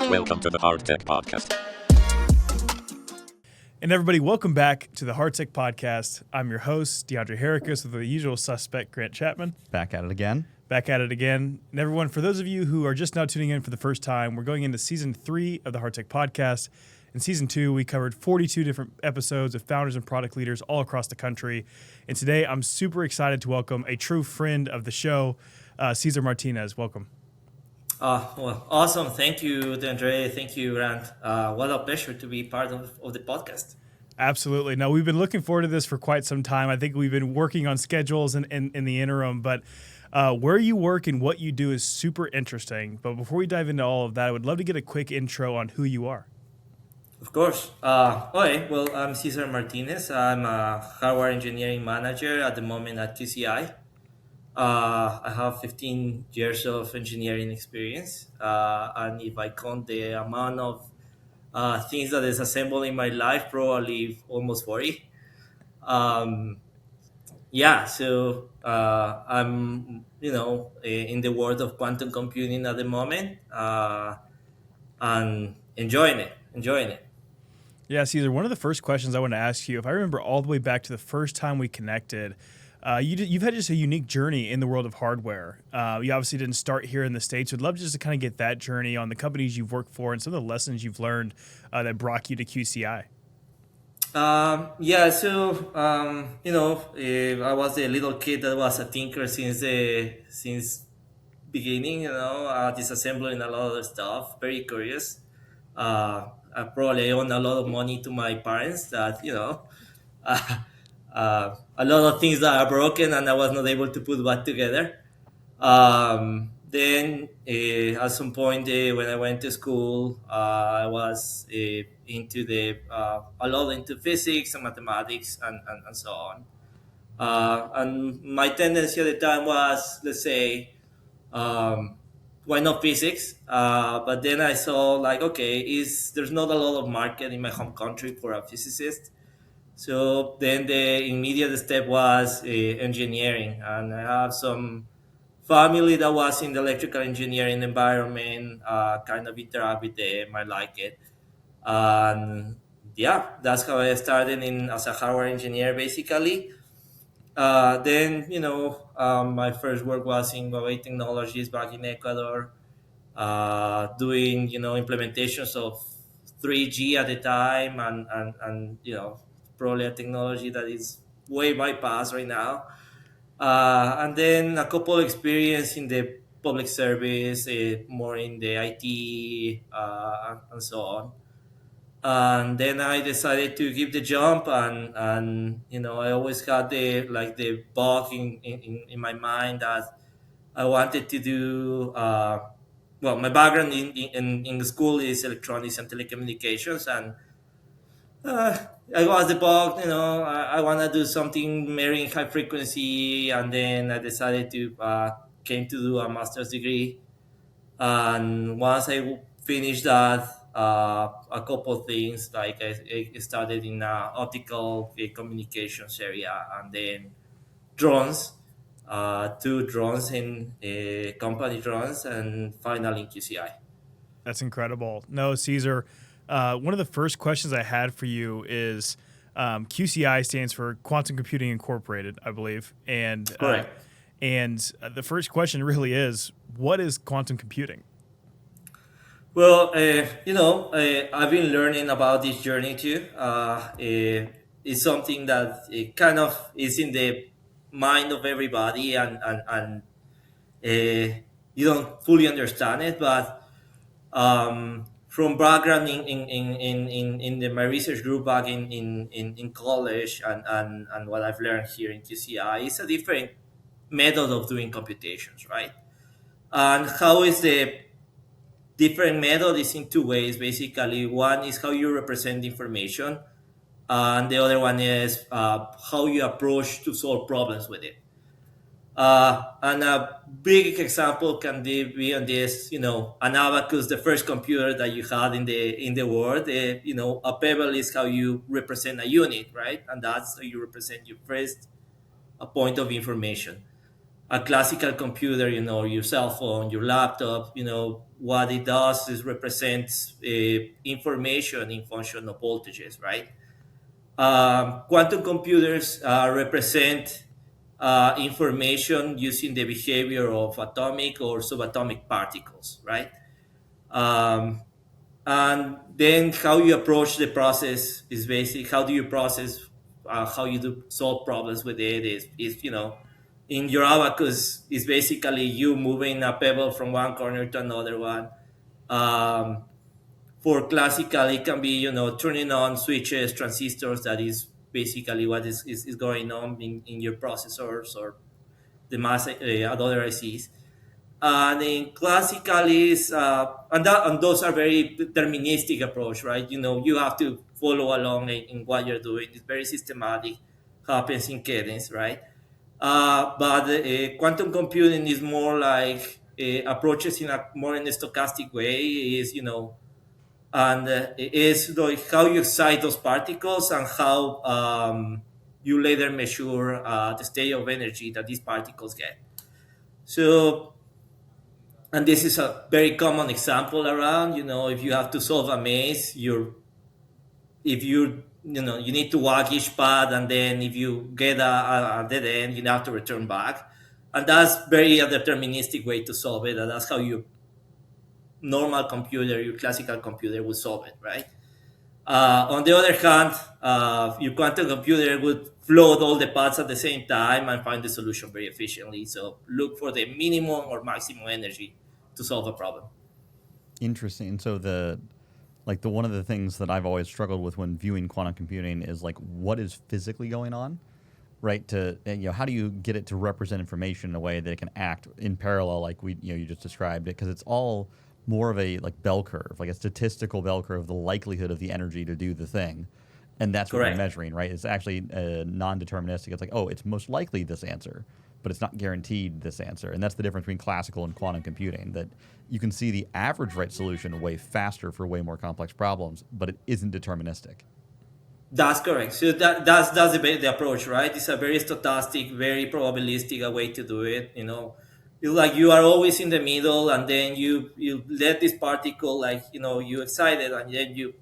Welcome to the Hard Tech Podcast. And everybody, welcome back to the Hard Tech Podcast. I'm your host, DeAndre Hericus, with the usual suspect, Grant Chapman. Back at it again. And everyone, for those of you who are just now tuning in for the first time, we're going into Season 3 of the Hard Tech Podcast. In Season 2, we covered 42 different episodes of founders and product leaders all across the country. And today, I'm super excited to welcome a true friend of the show, Cesar Martinez. Welcome. Well, awesome. Thank you, DeAndre. Thank you, Grant. What a pleasure to be part of the podcast. Absolutely. No, we've been looking forward to this for quite some time. I think we've been working on schedules in the interim, but where you work and what you do is super interesting. But before we dive into all of that, I would love to get a quick intro on who you are. Of course. Okay. Well, I'm Cesar Martinez. I'm a hardware engineering manager at the moment at QCI. I have 15 years of engineering experience, and if I count the amount of things that is assembled in my life, probably almost 40. So I'm in the world of quantum computing at the moment, and enjoying it. Yeah, Cesar, one of the first questions I want to ask you, if I remember all the way back to the first time we connected, you've had just a unique journey in the world of hardware. You obviously didn't start here in the States. We'd love just to kind of get that journey on the companies you've worked for and some of the lessons you've learned that brought you to QCI. I was a little kid that was a tinker since beginning, disassembling a lot of stuff, very curious. I probably owe a lot of money to my parents that, a lot of things that are broken and I was not able to put back together. Then at some point when I went to school, I was into a lot into physics and mathematics and so on. And my tendency at the time was, let's say, why not physics? But then I saw there's not a lot of market in my home country for a physicist. So then the immediate step was engineering, and I have some family that was in the electrical engineering environment, kind of interact with them, I like it. And that's how I started as a hardware engineer, basically. My first work was in Huawei Technologies back in Ecuador, doing, implementations of 3G at the time and probably a technology that is way bypassed right now. And then a couple of experience in the public service, more in the IT and so on. And then I decided to give the jump, and I always had the bug in my mind that I wanted to do. My background in the school is electronics and telecommunications, and I was the bug. I want to do something marrying high frequency, and then I decided to came to do a master's degree. And once I finished that, a couple of things like I started in optical communications area, and then drones, 2 drones in company drones, and finally in QCI. That's incredible. No, Cesar, one of the first questions I had for you is QCI stands for Quantum Computing Incorporated, I believe. And Correct. The first question really is, what is quantum computing? Well, I've been learning about this journey too. It's something that it kind of is in the mind of everybody, and you don't fully understand it. But from background in my research group back in college, and what I've learned here in QCI, it's a different method of doing computations, right? And how is the different method is in 2 ways, basically. One is how you represent information, and the other one is how you approach to solve problems with it. And a big example can be on this, an abacus, the first computer that you had in the world. A pebble is how you represent a unit, right? And that's how you represent your first point of information. a classical computer, your cell phone, your laptop, what it does is represents information in function of voltages, right? Quantum computers represent information using the behavior of atomic or subatomic particles, right? Um, and then how you approach the process is basic. How do you process? How you do solve problems with it is in your abacus is basically you moving a pebble from one corner to another one. Um, for classical, it can be turning on switches, transistors. That is basically what is going on in your processors or the mass other ICs. And in classical is and those are very deterministic approach, right? You have to follow along in what you're doing. It's very systematic, happens in cadence, right? But quantum computing is more like approaches in a more in a stochastic way. Is and is like how you excite those particles and how you later measure the state of energy that these particles get. So, and this is a very common example around, if you have to solve a maze, if you need to walk each path, and then if you get a dead end, you have to return back. And that's very a deterministic way to solve it. And that's how your normal computer, your classical computer would solve it, right? On the other hand, your quantum computer would float all the paths at the same time and find the solution very efficiently. So look for the minimum or maximum energy to solve a problem. Interesting. So the one of the things that I've always struggled with when viewing quantum computing is like what is physically going on, right? How do you get it to represent information in a way that it can act in parallel, like you just described it, because it's all more of a bell curve, like a statistical bell curve, the likelihood of the energy to do the thing, and that's what Correct. we're measuring, right? It's actually non-deterministic. It's like, oh, it's most likely this answer, but it's not guaranteed this answer, and that's the difference between classical and quantum computing. That you can see the average right solution way faster for way more complex problems, but it isn't deterministic. That's correct. So that's the approach, right? It's a very stochastic, very probabilistic way to do it. It's like you are always in the middle, and then you let this particle, you excite it, and then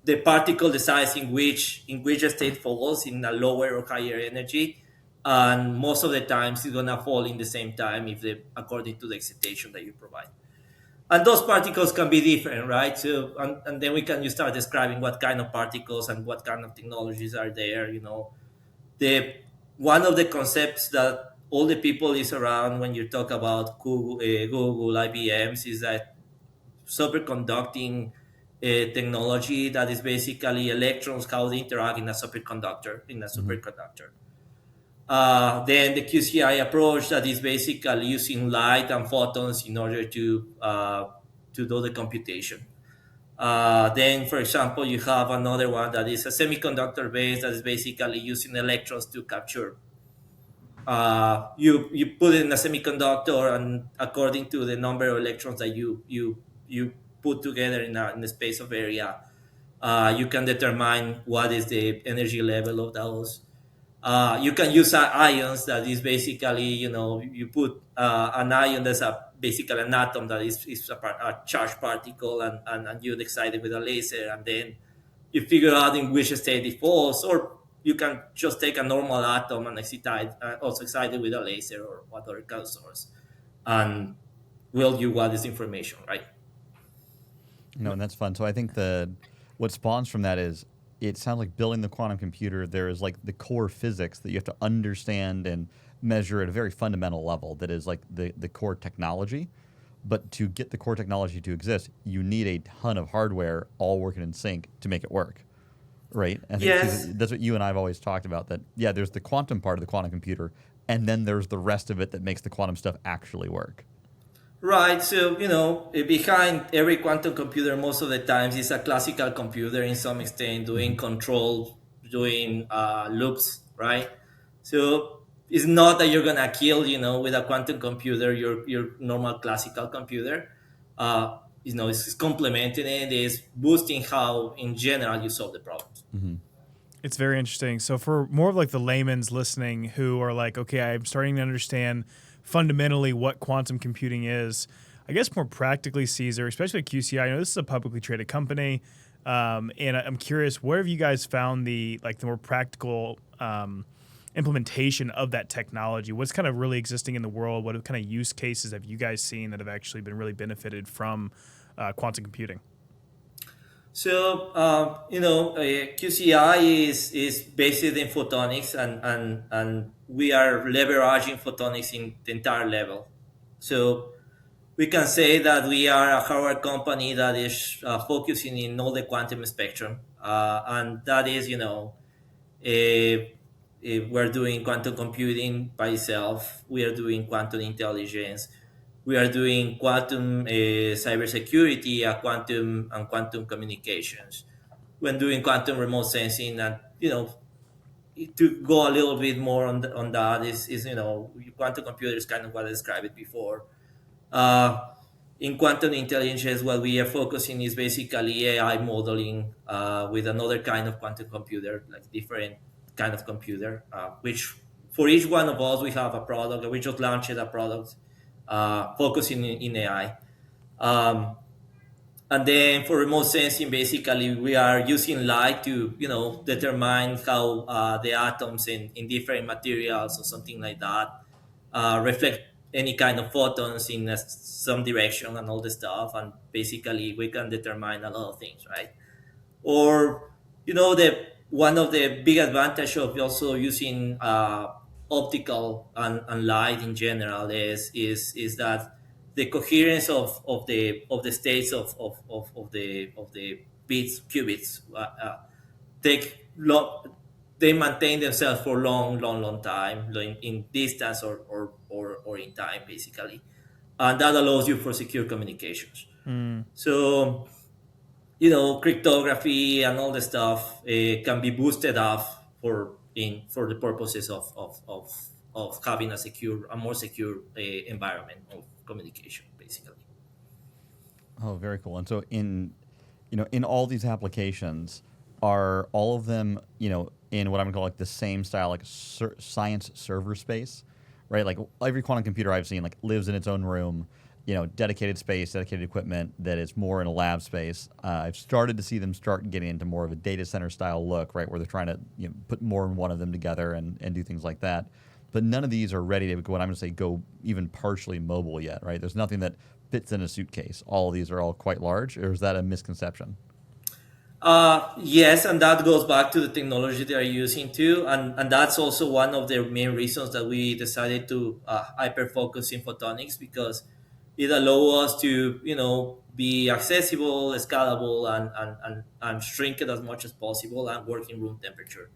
the particle decides in which state falls in a lower or higher energy, and most of the times it's gonna fall in the same time according to the excitation that you provide. And those particles can be different, right? So, and then you start describing what kind of particles and what kind of technologies are there. The one of the concepts that all the people is around when you talk about Google, IBMs, is that superconducting technology that is basically electrons how they interact in a superconductor. Then the QCI approach that is basically using light and photons in order to do the computation. Then, for example, you have another one that is a semiconductor based that is basically using electrons to capture. You put it in a semiconductor, and according to the number of electrons that you put together in a space of area, you can determine what is the energy level of those. You can use ions. That is basically, you put an ion that's basically an atom that is a charged particle, and you excite it with a laser, and then you figure out in which state it falls. Or you can just take a normal atom and also excite it with a laser or what other kind of source, and will you what is information, right? No, and that's fun. So I think what spawns from that is it sounds like building the quantum computer. There is like the core physics that you have to understand and measure at a very fundamental level. That is like the core technology. But to get the core technology to exist, you need a ton of hardware all working in sync to make it work, right? I think Yes. that's what you and I have always talked about. That there's the quantum part of the quantum computer, and then there's the rest of it that makes the quantum stuff actually work. Right. So, behind every quantum computer, most of the times, is a classical computer in some extent doing control, doing loops, right? So it's not that you're gonna kill, with a quantum computer, your normal classical computer. It's complementing it, is boosting how, in general, you solve the problems. Mm-hmm. It's very interesting. So for more of like the layman's listening who are like, okay, I'm starting to understand fundamentally what quantum computing is. I guess more practically, Cesar, especially at QCI, I know this is a publicly traded company, and I'm curious, where have you guys found the more practical implementation of that technology? What's kind of really existing in the world? What kind of use cases have you guys seen that have actually been really benefited from quantum computing? So, QCI is based in photonics, and we are leveraging photonics in the entire level. So, we can say that we are a hardware company that is focusing in all the quantum spectrum. And that is, we're doing quantum computing by itself. We are doing quantum intelligence. We are doing quantum cybersecurity, and quantum communications. When doing quantum remote sensing, and to go a little bit more on that is quantum computers, kind of what I described it before. Uh, in quantum intelligence, what we are focusing is basically AI modeling with another kind of quantum computer, like different kind of computer, which for each one of us, we have a product. We just launched a product focusing in AI. Um, and then for remote sensing, basically, we are using light to, determine how the atoms in different materials or something like that reflect any kind of photons in some direction and all the stuff. And basically, we can determine a lot of things, right? Or the one of the big advantage of also using optical and light in general is that the coherence of the states of the bits qubits take long they maintain themselves for long time, in distance or in time, basically, and that allows you for secure communications. So cryptography and all the stuff can be boosted up for the purposes of having a more secure environment of communication, basically. Oh, very cool. And so in all these applications, are all of them, in what I'm gonna call like the same style, like science server space, right? Like every quantum computer I've seen like lives in its own room, dedicated space, dedicated equipment that is more in a lab space. I've started to see them start getting into more of a data center style look, right, where they're trying to put more than one of them together and do things like that. But none of these are ready to go, what I'm going to say, go even partially mobile yet, right? There's nothing that fits in a suitcase. All of these are all quite large, or is that a misconception? Yes, and that goes back to the technology they are using too, and that's also one of the main reasons that we decided to hyper focus in photonics, because it allows us to be accessible, scalable, and shrink it as much as possible and work in room temperature.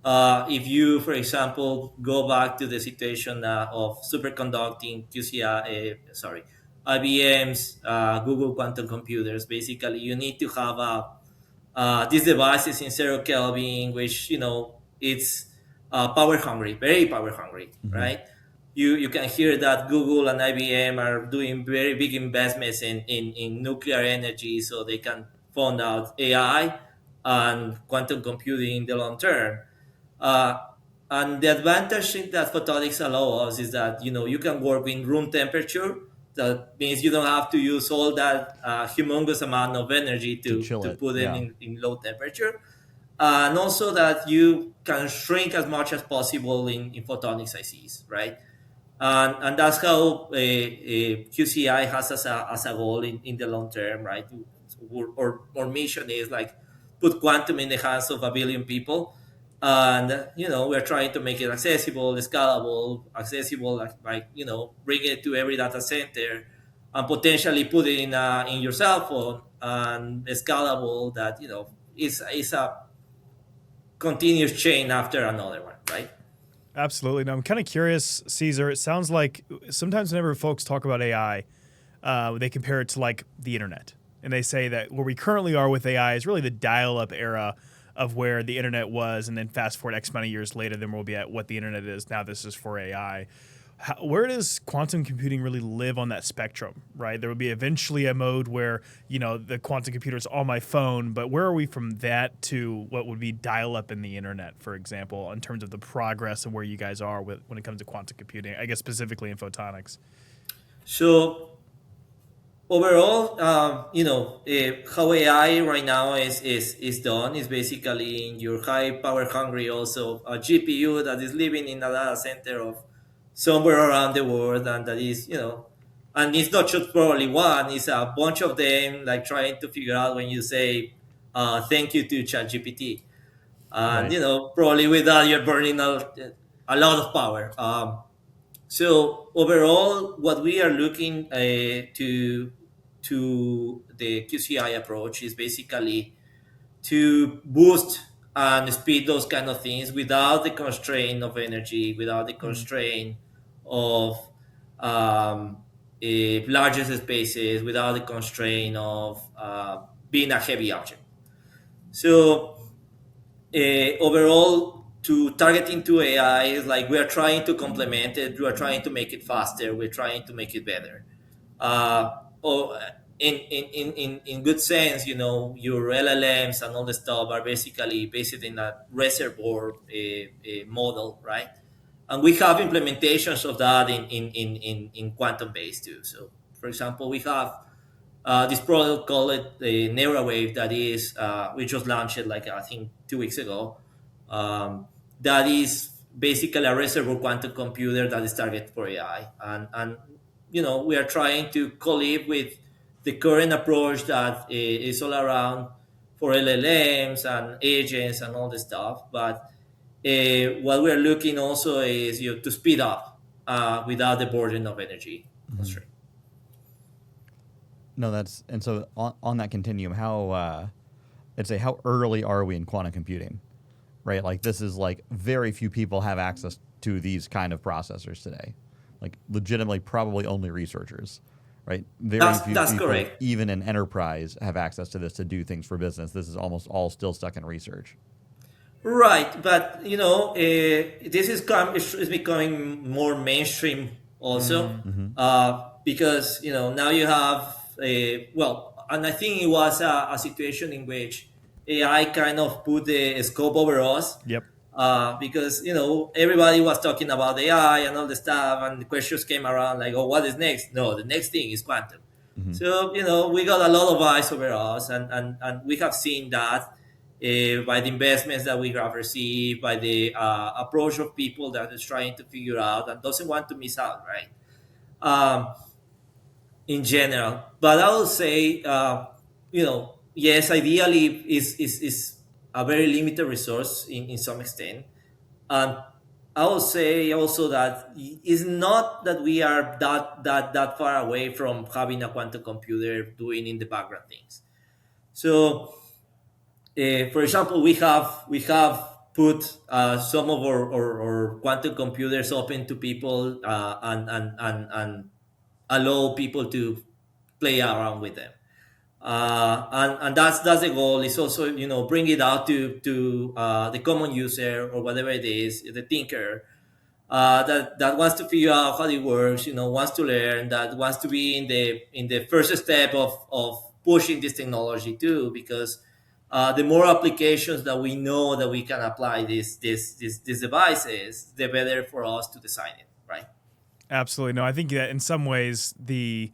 If you, for example, go back to the situation of superconducting IBM's Google quantum computers, basically you need to have these devices in 0 Kelvin, which it's power hungry, very power hungry, Mm-hmm. right? You can hear that Google and IBM are doing very big investments in nuclear energy so they can fund out AI and quantum computing in the long term. Uh, and the advantage that photonics allow us is that you can work in room temperature. That means you don't have to use all that humongous amount of energy To to, chill to it, put them yeah. in low temperature. And also that you can shrink as much as possible in photonics ICs, right? And that's how QCI has as a goal in the long term, right? Our mission is like put quantum in the hands of a billion people, and we're trying to make it accessible, scalable, accessible, like bring it to every data center, and potentially put it in your cell phone, and scalable that is a continuous chain after another one, right? Absolutely. Now, I'm kind of curious, Caesar. It sounds like sometimes whenever folks talk about AI, they compare it to like the internet. And they say that where we currently are with AI is really the dial up era of where the internet was. And then fast forward X amount of years later, then we'll be at what the internet is. Now, this is for AI. Where does quantum computing really live on that spectrum, right? There would be eventually a mode where, the quantum computer is on my phone, but where are we from that to what would be dial-up in the internet, for example, in terms of the progress and where you guys are when it comes to quantum computing, I guess specifically in photonics? So overall, how AI right now is done is basically in your high power hungry also a GPU that is living in a data center of somewhere around the world, and that is and it's not just probably one, it's a bunch of them like trying to figure out when you say thank you to ChatGPT, and Right. probably with that you're burning a lot of power. So overall, what we are looking to the QCI approach is basically to boost and speed those kind of things without the constraint of energy, without the constraint of largest spaces, without the constraint of being a heavy object. So overall, to targeting to AI is like we are trying to complement it, we are trying to make it faster, we're trying to make it better. Uh, oh, in good sense, your LLMs and all the stuff are basically based in a reservoir model, right? And we have implementations of that in quantum base too. So, for example, we have this product called it the Neurawave that is we just launched it like I think 2 weeks ago. That is basically a reservoir quantum computer that is targeted for AI, and we are trying to collive with the current approach that is all around for LLMs and agents and all this stuff. But what we are looking also is to speed up without the burden of energy constraint. No, and so on that continuum, how early are we in quantum computing, right? Like this is like very few people have access to these kind of processors today, like legitimately probably only researchers, right? Very few That's people, correct. even in enterprise, have access to this to do things for business. This is almost all still stuck in research. Right, but this is becoming more mainstream also, because now you have and I think it was a situation in which AI kind of put the scope over us, Yep. because everybody was talking about AI and all the stuff, and the questions came around like, oh, what is next? No, the next thing is quantum. So we got a lot of eyes over us, and we have seen that by the investments that we have received, by the approach of people that is trying to figure out and doesn't want to miss out, right? Um, in general, but I would say, yes, ideally is a very limited resource in some extent, and I would say also that it's not that we are that far away from having a quantum computer doing in the background things. So for example, we have put some of our quantum computers open to people, and allow people to play around with them. And that's the goal. Is also bring it out to the common user or whatever it is, the thinker, that wants to figure out how it works, wants to learn, that wants to be in the first step of pushing this technology too, because the more applications that we know that we can apply these devices, the better for us to design it, right? Absolutely. No, I think that in some ways the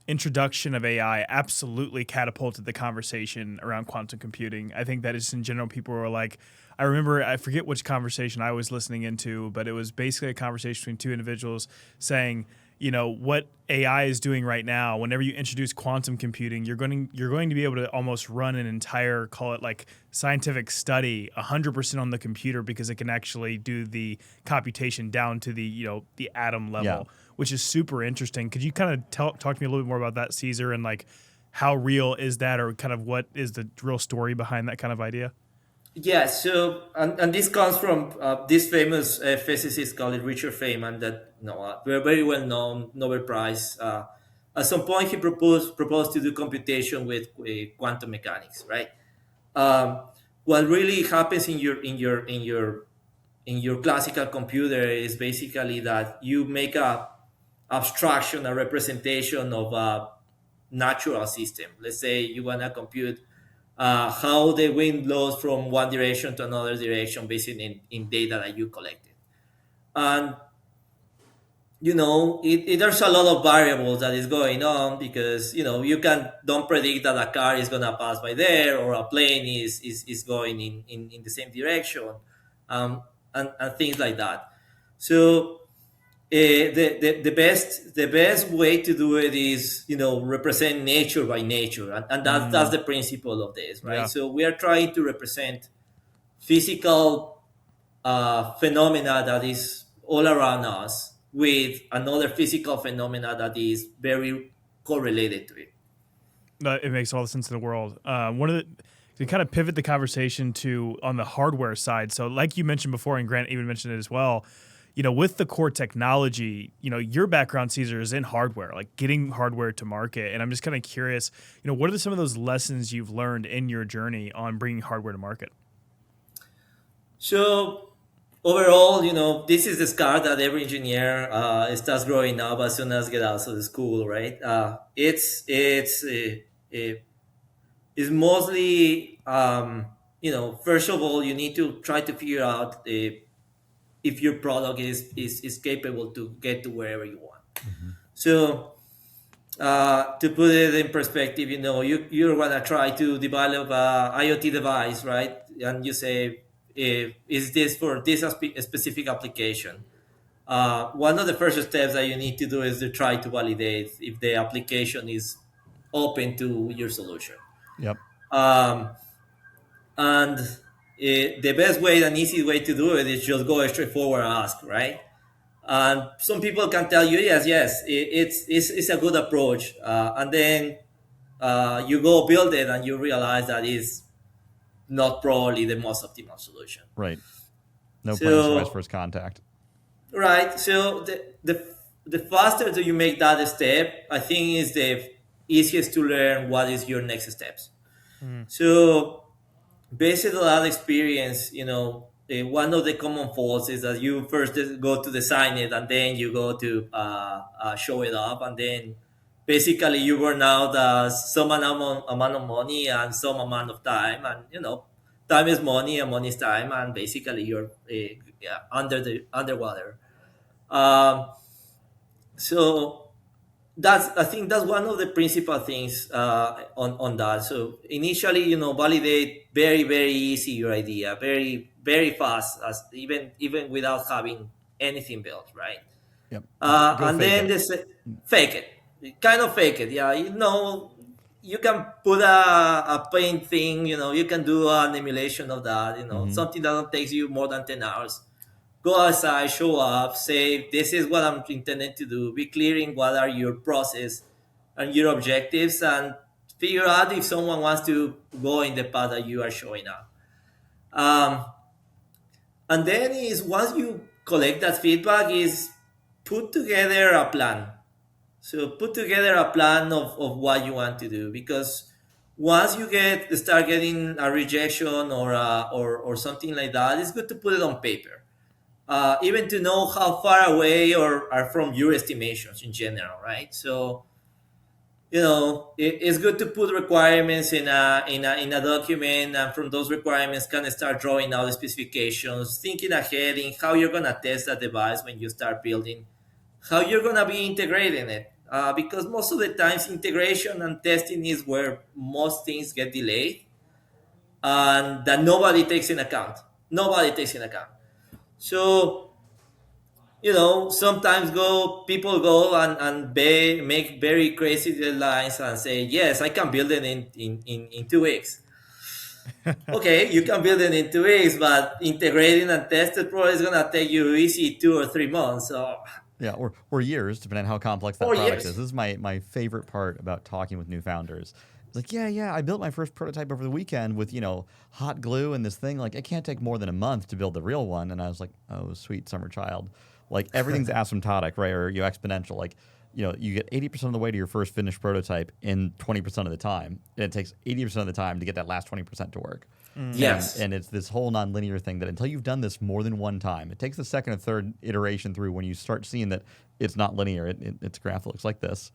introduction of AI absolutely catapulted the conversation around quantum computing. I think that is in general, people were like, I forget which conversation I was listening into, but it was basically a conversation between two individuals saying, what AI is doing right now, whenever you introduce quantum computing, you're going to be able to almost run an entire, call it like scientific study 100% on the computer, because it can actually do the computation down to the atom level. Yeah. Which is super interesting. Could you kind of talk to me a little bit more about that, Cesar, and like how real is that, or kind of what is the real story behind that kind of idea? Yeah, so and this comes from this famous physicist called Richard Feynman, that very well known Nobel Prize. At some point, he proposed to do computation with quantum mechanics, right? What really happens in your in your classical computer is basically that you make a abstraction, a representation of a natural system. Let's say you want to compute how the wind blows from one direction to another direction based in data that you collected. And there's a lot of variables that is going on because you don't predict that a car is gonna pass by there or a plane is going in the same direction, um, and things like that. So the best way to do it is represent nature by nature, and that's the principle of this, right? Yeah. So we are trying to represent physical phenomena that is all around us with another physical phenomena that is very correlated to it. It makes all the sense in the world. One of the to kind of pivot the conversation to on the hardware side. So, like you mentioned before, and Grant even mentioned it as well. With the core technology, your background, Cesar, is in hardware, like getting hardware to market. And I'm just kind of curious, what are some of those lessons you've learned in your journey on bringing hardware to market? So overall, this is the scar that every engineer starts growing up as soon as get out of the school, right? It's mostly, first of all, you need to try to figure out if your product is capable to get to wherever you want. So to put it in perspective, you're gonna try to develop a IoT device, right? And you say, is this for this specific application? One of the first steps that you need to do is to try to validate if the application is open to your solution. Yep. And the best way and easy way to do it is just go straight forward and ask, right? And some people can tell you, yes, it's a good approach. And then you go build it and you realize that it's not probably the most optimal solution. Right. No plans for first contact. Right. So the faster that you make that step, I think is the easiest to learn what is your next steps. So based on that experience, one of the common faults is that you first go to design it and then you go to show it up, and then basically you burn out some amount of money and some amount of time, and time is money and money is time, and basically you're underwater. Um, so I think that's one of the principal things on that. So initially, validate very very easy your idea, very very fast, as even without having anything built, right? Yep. And then this fake it, kind of fake it. Yeah, you can put a paint thing. You can do an emulation of that. Something that takes you more than 10 hours. Go outside, show up, say, this is what I'm intending to do. Be clear in what are your process and your objectives, and figure out if someone wants to go in the path that you are showing up. And then is once you collect that feedback is put together a plan. So put together a plan of what you want to do, because once you start getting a rejection or something like that, it's good to put it on paper. Even to know how far away or are from your estimations in general, right? So, it's good to put requirements in a document, and from those requirements can start drawing out the specifications, thinking ahead in how you're gonna test that device when you start building, how you're gonna be integrating it, because most of the times integration and testing is where most things get delayed, and that nobody takes in account. Nobody takes in account. So, sometimes people go and make very crazy deadlines and say, yes, I can build it in 2 weeks. Okay, you can build it in 2 weeks, but integrating and testing probably is going to take you easy 2 or 3 months. So, yeah, or years, depending on how complex that product is. This is my favorite part about talking with new founders. It's like, yeah, I built my first prototype over the weekend with, hot glue and this thing. Like, it can't take more than a month to build the real one. And I was like, oh, sweet summer child. Like, everything's asymptotic, right? Or exponential. Like, you get 80% of the way to your first finished prototype in 20% of the time, and it takes 80% of the time to get that last 20% to work. Yes. And it's this whole nonlinear thing that until you've done this more than one time, it takes the second or third iteration through when you start seeing that it's not linear. It's a graph that looks like this.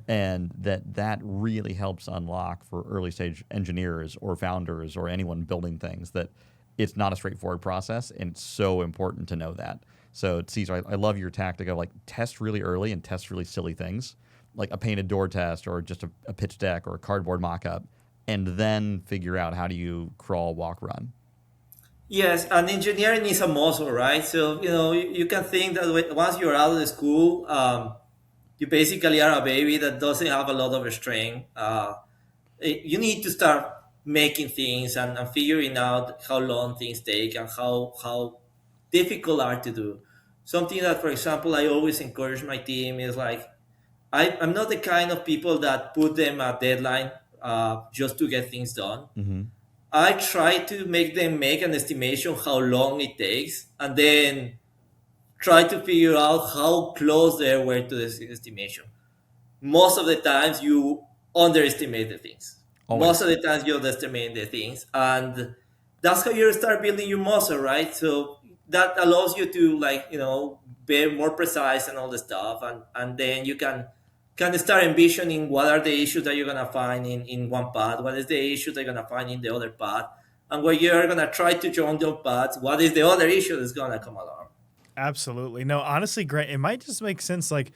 And that really helps unlock for early stage engineers or founders or anyone building things that it's not a straightforward process, and it's so important to know that. So Cesar, I love your tactic of like test really early and test really silly things, like a painted door test or just a pitch deck or a cardboard mock-up, and then figure out how do you crawl, walk, run. Yes, and engineering is a muscle, right? So, you can think that once you're out of the school, you basically are a baby that doesn't have a lot of strength. You need to start making things and figuring out how long things take and how difficult are to do. Something that, for example, I always encourage my team is like, I'm not the kind of people that put them a deadline just to get things done. Mm-hmm. I try to make them make an estimation how long it takes, and then try to figure out how close they were to this estimation. Most of the times you underestimate the things. Always. Most of the times you underestimate the things, and that's how you start building your muscle, right? So that allows you to be more precise and all the stuff, and then you can start envisioning what are the issues that you're gonna find in one path, what is the issue that you're gonna find in the other path, and where you're gonna try to join those paths, what is the other issue that's gonna come along. Absolutely. No, honestly, Grant, it might just make sense. Like,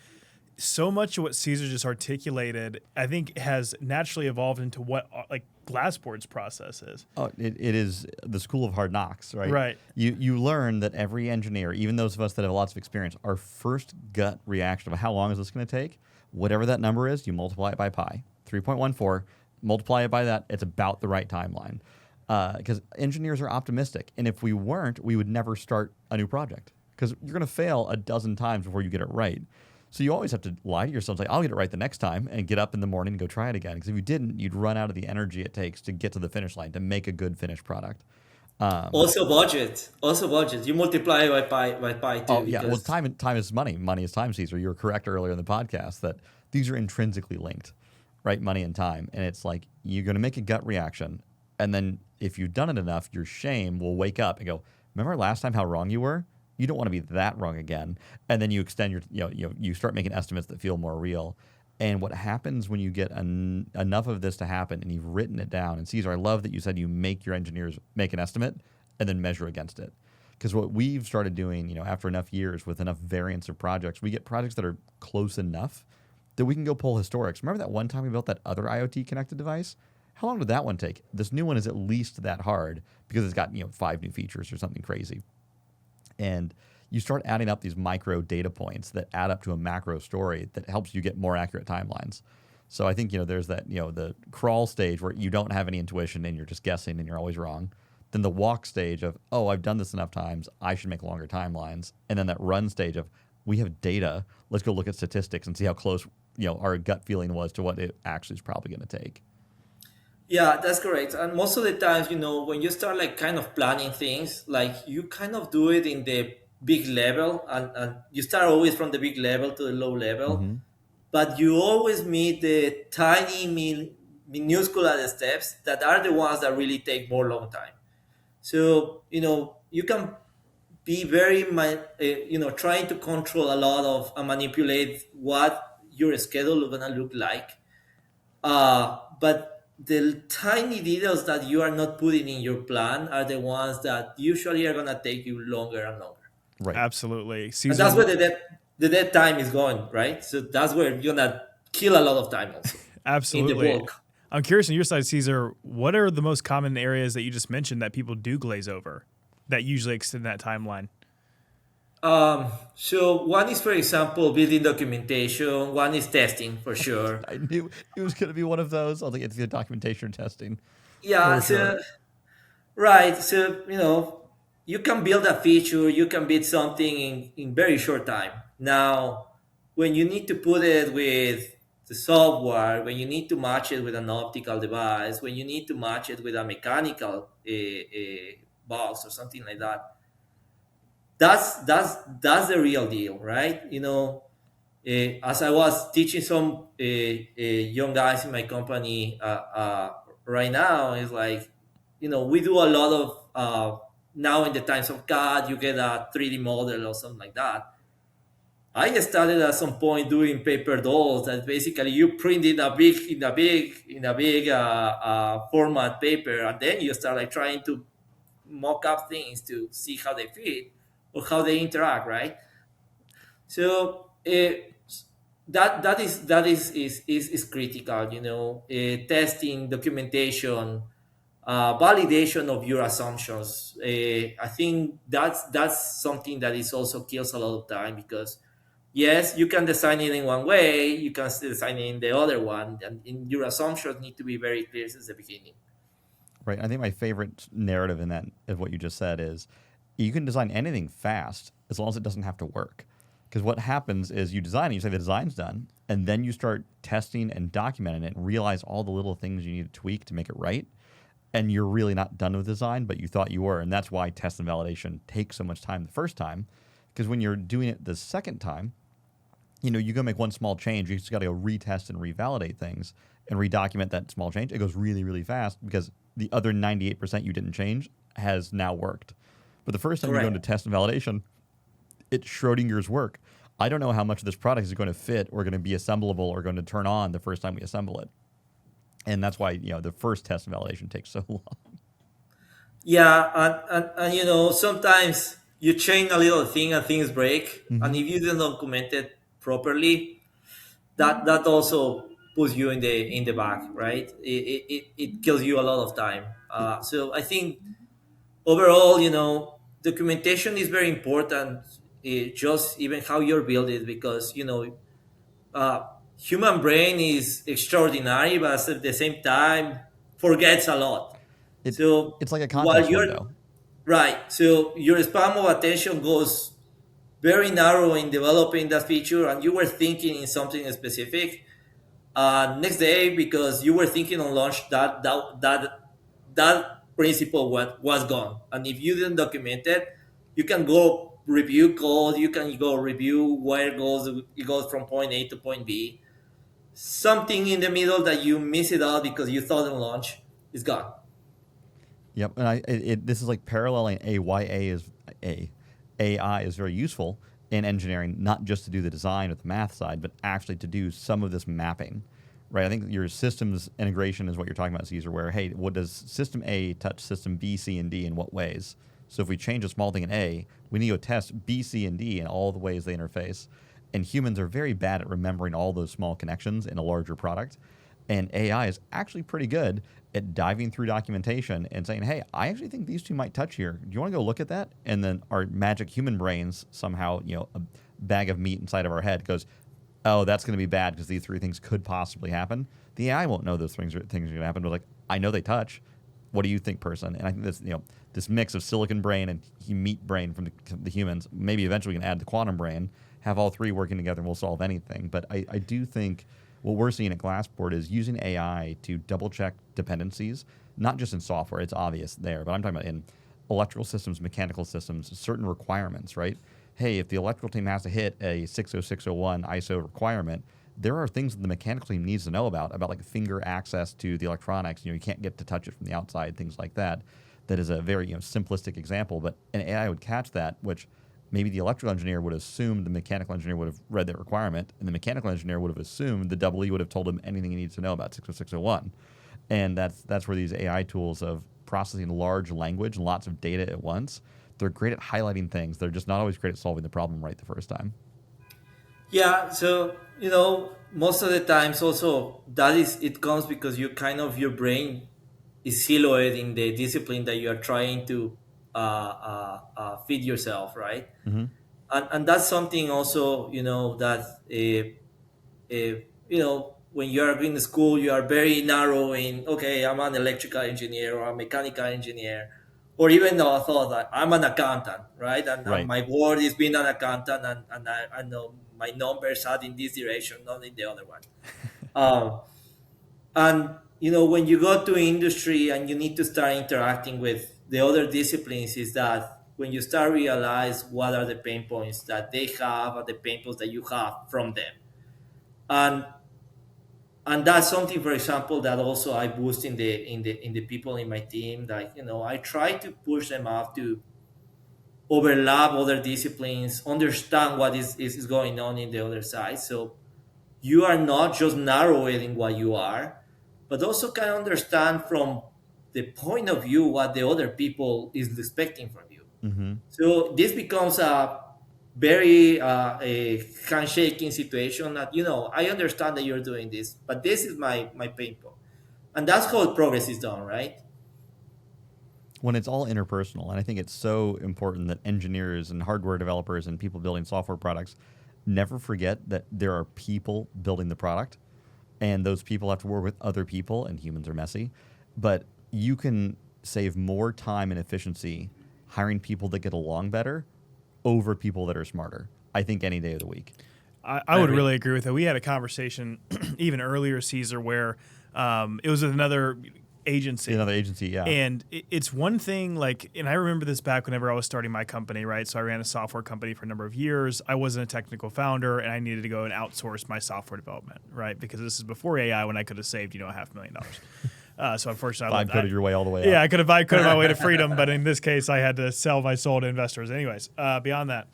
so much of what Cesar just articulated, I think, has naturally evolved into what like Glassport's process is. Oh, it is the school of hard knocks, right? Right. You learn that every engineer, even those of us that have lots of experience, our first gut reaction of how long is this going to take, whatever that number is, you multiply it by pi, 3.14, multiply it by that, it's about the right timeline. Because engineers are optimistic, and if we weren't, we would never start a new project. Because you're going to fail a dozen times before you get it right. So you always have to lie to yourself, like, I'll get it right the next time, and get up in the morning and go try it again. Because if you didn't, you'd run out of the energy it takes to get to the finish line, to make a good finished product. Also budget. You multiply it by pi too. Oh, yeah. Well, time is money. Money is time, Cesar. You were correct earlier in the podcast that these are intrinsically linked, right? Money and time. And it's like you're going to make a gut reaction. And then if you've done it enough, your shame will wake up and go, remember last time how wrong you were? You don't want to be that wrong again. And then you extend you start making estimates that feel more real. And what happens when you get enough of this to happen and you've written it down, and Cesar, I love that you said you make your engineers make an estimate and then measure against it. Because what we've started doing, after enough years with enough variance of projects, we get projects that are close enough that we can go pull historics. Remember that one time we built that other IoT connected device? How long did that one take? This new one is at least that hard because it's got 5 new features or something crazy. And you start adding up these micro data points that add up to a macro story that helps you get more accurate timelines. So I think, there's that, the crawl stage where you don't have any intuition and you're just guessing and you're always wrong. Then the walk stage of, oh, I've done this enough times, I should make longer timelines. And then that run stage of, we have data, let's go look at statistics and see how close, our gut feeling was to what it actually is probably going to take. Yeah, that's correct. And most of the times, when you start kind of planning things, you kind of do it in the big level, and you start always from the big level to the low level, Mm-hmm. but you always meet the tiny, minuscule steps that are the ones that really take more long time. So, you can be very, trying to control a lot of and manipulate what your schedule is going to look like. But the tiny details that you are not putting in your plan are the ones that usually are going to take you longer and longer. Right. Absolutely. And that's where the dead time is going, right? So that's where you're going to kill a lot of time also. Absolutely. In the bulk. I'm curious on your side, Cesar, what are the most common areas that you just mentioned that people do glaze over that usually extend that timeline? So one is, for example, building documentation. One is testing, for sure. I knew it was going to be one of those. I think it's the documentation testing. Yeah. For sure. Right. So, you can build a feature, you can build something in very short time. Now, when you need to put it with the software, when you need to match it with an optical device, when you need to match it with a mechanical box or something like that, that's the real deal, right? as I was teaching some young guys in my company right now, it's like, we do a lot of now in the times of CAD, you get a 3D model or something like that. I started at some point doing paper dolls that basically you print in a big format paper, and then you start like trying to mock up things to see how they fit or how they interact, right? So that is critical, testing, documentation, validation of your assumptions. I think that's something that is also kills a lot of time, because yes, you can design it in one way, you can design it in the other one, and your assumptions need to be very clear since the beginning. Right. I think my favorite narrative in that of what you just said is you can design anything fast as long as it doesn't have to work. Because what happens is you design it, you say the design's done, and then you start testing and documenting it and realize all the little things you need to tweak to make it right. And you're really not done with design, but you thought you were. And that's why test and validation takes so much time the first time. Because when you're doing it the second time, you go make one small change, you just got to go retest and revalidate things and redocument that small change. It goes really, really fast because the other 98% you didn't change has now worked. But the first time you go into test and validation, it's Schrodinger's work. I don't know how much of this product is going to fit or going to be assemblable or going to turn on the first time we assemble it. And that's why, the first test and validation takes so long. Yeah, and sometimes you change a little thing and things break, and if you don't document it properly, that also puts you in the back, right? It kills you a lot of time. So I think overall, documentation is very important. Just even how you're building, because uh, human brain is extraordinary, but at the same time forgets a lot. So It's like a while context you're window. right, so your span of attention goes very narrow in developing that feature, and you were thinking in something specific. Next day, because you were thinking on launch, that principle was gone. And if you didn't document it, you can go review code, you can go review where it goes from point A to point B. Something in the middle that you miss it out because you thought on launch is gone. Yep, and this is like paralleling why AI is very useful in engineering, not just to do the design or the math side, but actually to do some of this mapping, right? I think your systems integration is what you're talking about, Cesar, where, hey, what does system A touch system B, C, and D in what ways? So if we change a small thing in A, we need to go test B, C, and D in all the ways they interface. And humans are very bad at remembering all those small connections in a larger product. And AI is actually pretty good at diving through documentation and saying, hey, I actually think these two might touch here. Do you want to go look at that? And then our magic human brains somehow, a bag of meat inside of our head goes, oh, that's going to be bad because these three things could possibly happen. The AI won't know those things are going to happen, but like, I know they touch. What do you think, person? And I think this mix of silicon brain and meat brain from the humans, maybe eventually we can add the quantum brain, have all three working together and we'll solve anything. But I do think what we're seeing at Glassport is using AI to double check dependencies, not just in software, it's obvious there, but I'm talking about in electrical systems, mechanical systems, certain requirements, right? Hey, if the electrical team has to hit a 60601 ISO requirement, there are things that the mechanical team needs to know about like finger access to the electronics. You can't get to touch it from the outside, things like that. That is a very simplistic example, but an AI would catch that, which maybe the electrical engineer would assume the mechanical engineer would have read that requirement, and the mechanical engineer would have assumed the double E would have told him anything he needs to know about 60601. And that's where these AI tools of processing large language and lots of data at once, they're great at highlighting things. They're just not always great at solving the problem right the first time. Yeah, so most of the times also it comes because your brain is siloed in the discipline that you are trying to feed yourself, right? Mm-hmm. And that's something also that when you are in school you are very narrow in, okay, I'm an electrical engineer or a mechanical engineer, or even though I thought that I'm an accountant, right? And Right. my word is being an accountant, and I know my numbers are in this direction, not in the other one. um, and when you go to industry and you need to start interacting with the other disciplines, is that when you start realize what are the pain points that they have and the pain points that you have from them. And that's something, for example, that also I boost in the people in my team. Like, I try to push them up to overlap other disciplines, understand what is going on in the other side. So you are not just narrowing what you are, but also can understand from the point of view what the other people is expecting from you. Mm-hmm. So this becomes a very a handshaking situation that, I understand that you're doing this, but this is my pain point. And that's how progress is done, right? When it's all interpersonal, and I think it's so important that engineers and hardware developers and people building software products never forget that there are people building the product, and those people have to work with other people, and humans are messy. But you can save more time and efficiency hiring people that get along better over people that are smarter, I think, any day of the week. I would really agree with that. We had a conversation even earlier, Cesar, where it was with another agency. Yeah. And it's one thing, like, and I remember this back whenever I was starting my company, right? So I ran a software company for a number of years. I wasn't a technical founder, and I needed to go and outsource my software development, right? Because this is before AI, when I could have saved, $500,000. So unfortunately, I coded your way all the way up. Yeah, I could have my way to freedom, but in this case, I had to sell my soul to investors. Anyways, beyond that,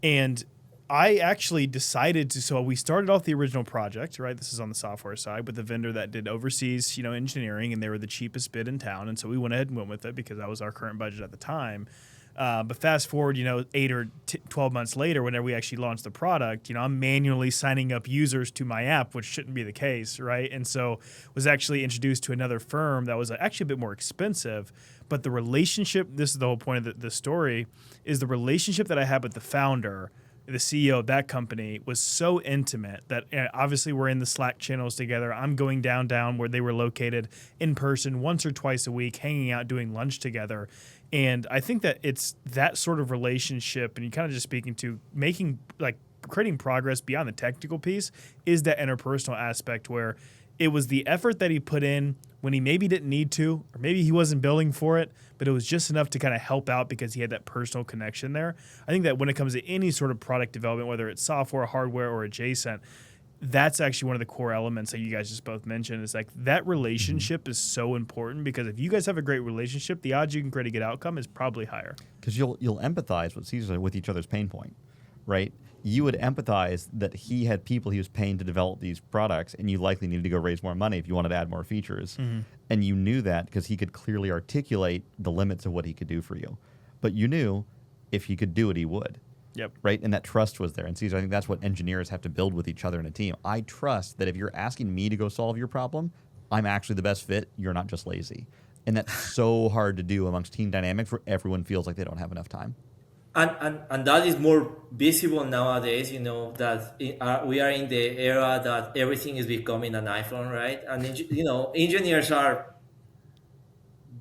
and I actually decided to. So we started off the original project, right? This is on the software side, with the vendor that did overseas, engineering, and they were the cheapest bid in town, and so we went ahead and went with it because that was our current budget at the time. But fast forward, 8 or 12 months later, whenever we actually launched the product, I'm manually signing up users to my app, which shouldn't be the case, right? And so was actually introduced to another firm that was actually a bit more expensive. But the relationship, this is the whole point of the story, is the relationship that I had with the founder, the CEO of that company, was so intimate that obviously we're in the Slack channels together. I'm going down where they were located in person once or twice a week, hanging out, doing lunch together. And I think that it's that sort of relationship, and you kind of just speaking to creating progress beyond the technical piece, is that interpersonal aspect where it was the effort that he put in when he maybe didn't need to, or maybe he wasn't billing for it, but it was just enough to kind of help out because he had that personal connection there. I think that when it comes to any sort of product development, whether it's software, hardware, or adjacent, that's actually one of the core elements that you guys just both mentioned, is like that relationship is so important, because if you guys have a great relationship, the odds you can create a good outcome is probably higher. Because you'll empathize with each other's pain point, right? You would empathize that he had people he was paying to develop these products, and you likely needed to go raise more money if you wanted to add more features. Mm-hmm. And you knew that because he could clearly articulate the limits of what he could do for you. But you knew if he could do it, he would. Yep. Right? And that trust was there. And Cesar, I think that's what engineers have to build with each other in a team. I trust that if you're asking me to go solve your problem, I'm actually the best fit. You're not just lazy. And that's so hard to do amongst team dynamics where everyone feels like they don't have enough time. And that is more visible nowadays, that we are in the era that everything is becoming an iPhone, right? And, engineers are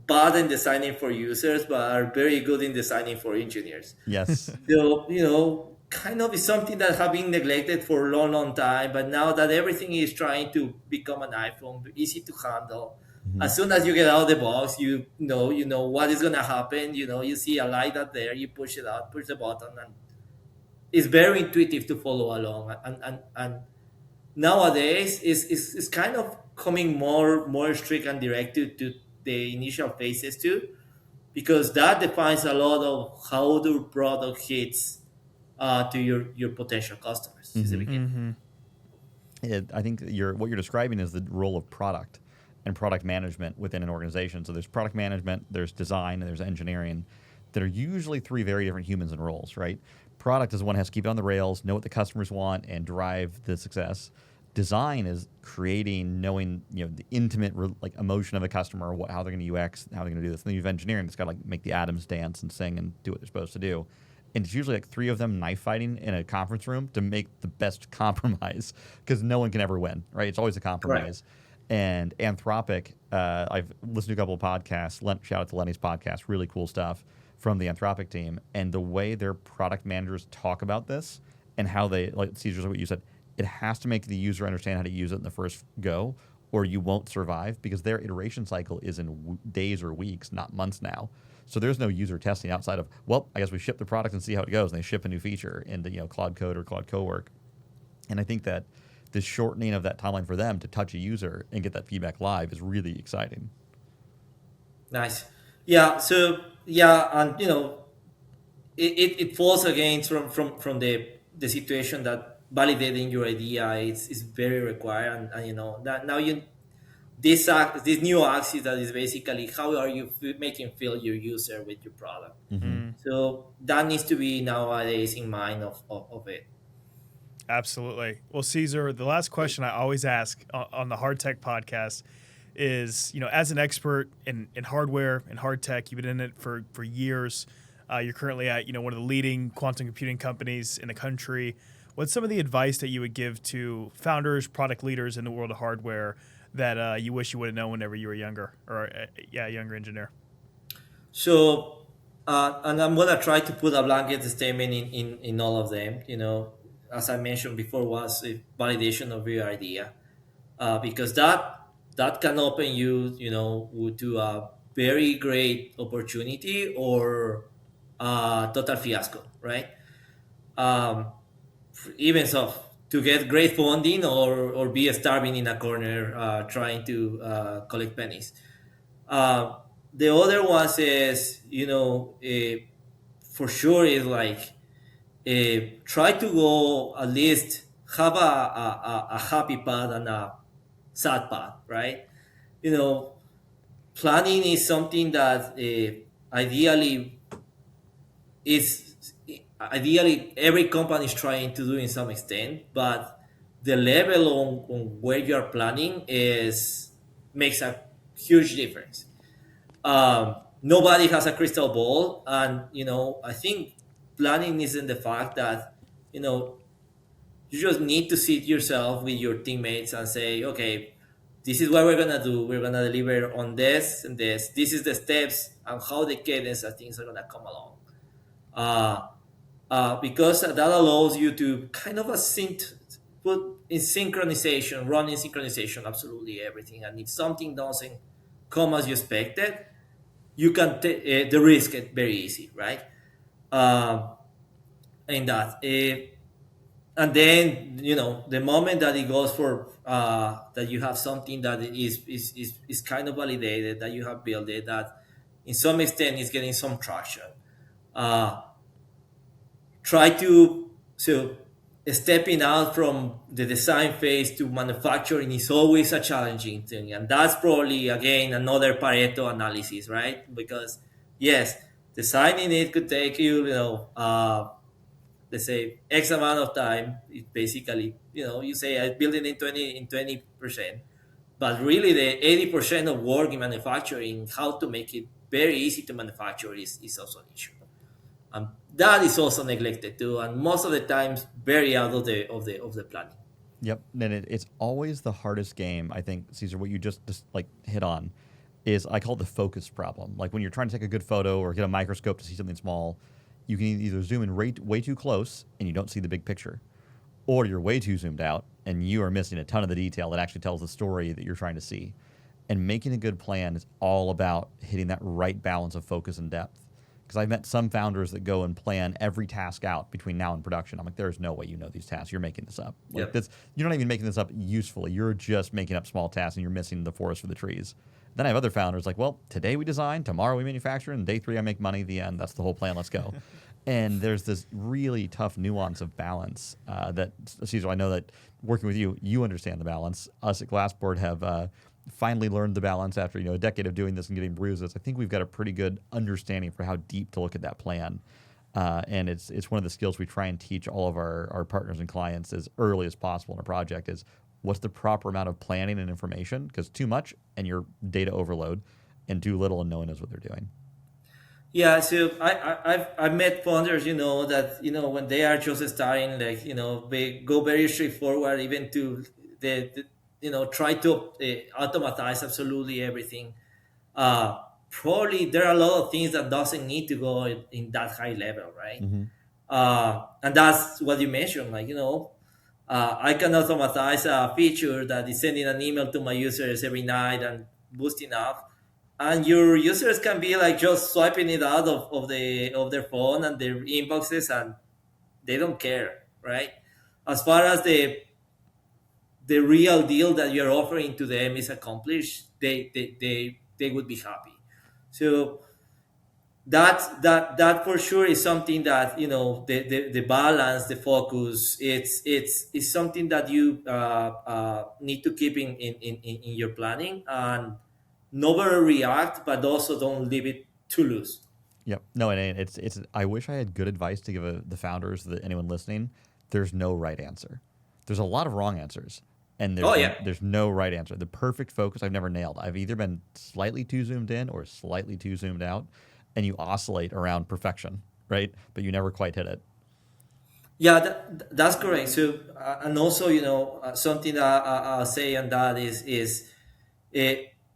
bad in designing for users, but are very good in designing for engineers. Yes. So, kind of is something that have been neglected for a long, long time. But now that everything is trying to become an iPhone, easy to handle, as soon as you get out of the box, you know what is going to happen. You see a light out there, you push it out, push the button, and it's very intuitive to follow along. And nowadays, it's kind of coming more strict and direct to the initial phases too, because that defines a lot of how the product hits to your potential customers. Is the beginning. I think what you're describing is the role of product and product management within an organization. So there's product management, there's design, and there's engineering that are usually three very different humans and roles, right? Product is the one that has to keep it on the rails, know what the customers want, and drive the success. Design is knowing the intimate emotion of a customer, how they're going to UX, how they're going to do this. And then you have engineering that's got to make the atoms dance and sing and do what they're supposed to do. And it's usually three of them knife fighting in a conference room to make the best compromise, because no one can ever win, right? It's always a compromise. Right. And Anthropic, I've listened to a couple of podcasts. Shout out to Lenny's podcast, really cool stuff from the Anthropic team. And the way their product managers talk about this and how they, like Cesar, what you said, it has to make the user understand how to use it in the first go, or you won't survive, because their iteration cycle is in days or weeks, not months now. So there's no user testing outside of, well, I guess we ship the product and see how it goes, and they ship a new feature into Claude Code or Claude Cowork. And I think that the shortening of that timeline for them to touch a user and get that feedback live is really exciting. Nice. Yeah. So yeah, and it falls again from the situation that validating your idea is very required, and that now this new axis that is basically how are you making feel your user with your product. So that needs to be nowadays in mind of it. Absolutely. Well, Cesar, the last question I always ask on the Hard Tech podcast is, as an expert in hardware and hard tech, you've been in it for years. You're currently at, one of the leading quantum computing companies in the country. What's some of the advice that you would give to founders, product leaders in the world of hardware that you wish you would have known whenever you were younger, or younger engineer? So, and I'm gonna try to put a blanket statement in all of them. As I mentioned before, was a validation of your idea, because that can open you, to a very great opportunity or total fiasco, right? Um, Even so, to get great funding or be starving in a corner trying to collect pennies. Uh, the other ones is, for sure is like try to go at least have a happy path and a sad path, right? You know, Planning is something that is ideally every company is trying to do in some extent, but the level on where you are planning is makes a huge difference. Nobody has a crystal ball, and I think planning isn't the fact that you know you just need to sit yourself with your teammates and say, okay, this is what we're gonna do. We're gonna deliver on this and this. This is the steps and how the cadence of things are gonna come along. Uh, because that allows you to kind of put in synchronization, run in synchronization, absolutely everything. And if something doesn't come as you expected, you can take the risk it very easy, right? Um, in that. And then the moment that it goes for that you have something that is kind of validated, that you have built it, that in some extent is getting some traction. Uh, Try to so stepping out from the design phase to manufacturing is always a challenging thing, and that's probably again another Pareto analysis, right? Because yes, designing it could take you let's say X amount of time. It basically you say I build it in 20%, but really the 80% of work in manufacturing, how to make it very easy to manufacture is also an issue. That is also neglected too, and most of the times very out of the planning. Yep, and it's always the hardest game. I think, Cesar, what you just like hit on is I call it the focus problem. Like when you're trying to take a good photo or get a microscope to see something small, you can either zoom in way too close and you don't see the big picture, or you're way too zoomed out and you are missing a ton of the detail that actually tells the story that you're trying to see. And making a good plan is all about hitting that right balance of focus and depth. Because I've met some founders that go and plan every task out between now and production. I'm like, there's no way you know these tasks. You're making this up. Like Yep. You're not even making this up usefully. You're just making up small tasks and you're missing the forest for the trees. Then I have other founders like, well, today we design, tomorrow we manufacture, and day 3 I make money. The end. That's the whole plan. Let's go. And there's this really tough nuance of balance that, Cesar, I know that working with you understand the balance. Us at Glassboard have finally learned the balance after a decade of doing this and getting bruises. I think we've got a pretty good understanding for how deep to look at that plan. And it's one of the skills we try and teach all of our partners and clients as early as possible in a project is what's the proper amount of planning and information, because too much and you're data overload, and too little and no one knows what they're doing. Yeah, so I've met founders, that when they are just starting, like they go very straightforward, even to the try to automatize absolutely everything. Probably there are a lot of things that doesn't need to go in that high level, right? Mm-hmm. And that's what you mentioned, like I can automatize a feature that is sending an email to my users every night and boosting up. And your users can be like just swiping it out of their phone and their inboxes, and they don't care, right? As far as the real deal that you're offering to them is accomplished, they would be happy. So that for sure is something that, the balance, the focus, it's something that you need to keep in your planning, and never react, but also don't leave it too loose. Yep. No, and it's. I wish I had good advice to give the founders, anyone listening. There's no right answer. There's a lot of wrong answers, and there's no right answer. The perfect focus I've never nailed. I've either been slightly too zoomed in or slightly too zoomed out, and you oscillate around perfection, right? But you never quite hit it. Yeah, that's correct. So, and also, something that I'll say on that is uh,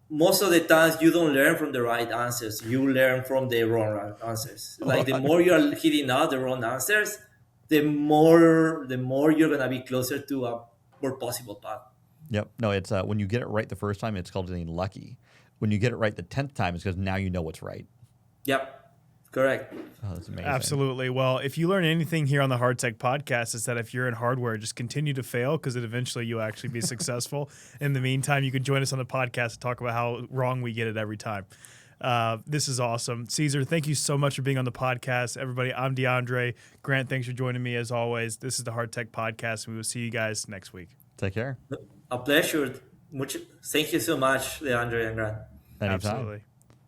most of the times you don't learn from the right answers. You learn from the wrong answers. Like the more you are hitting out the wrong answers, the more you're gonna be closer to a more possible path. Yep. No, it's when you get it right the first time, it's called getting lucky. When you get it right the 10th time, it's because now you know what's right. Yep. Correct. Oh, that's amazing. Absolutely. Well, if you learn anything here on the Hard Tech Podcast, is that if you're in hardware, just continue to fail, because eventually you'll actually be successful. In the meantime, you can join us on the podcast to talk about how wrong we get it every time. This is awesome. Cesar, thank you so much for being on the podcast. Everybody, I'm DeAndre. Grant, thanks for joining me as always. This is the Hard Tech Podcast, and we will see you guys next week. Take care. A pleasure. Thank you so much, DeAndre and Grant. Anytime. Absolutely.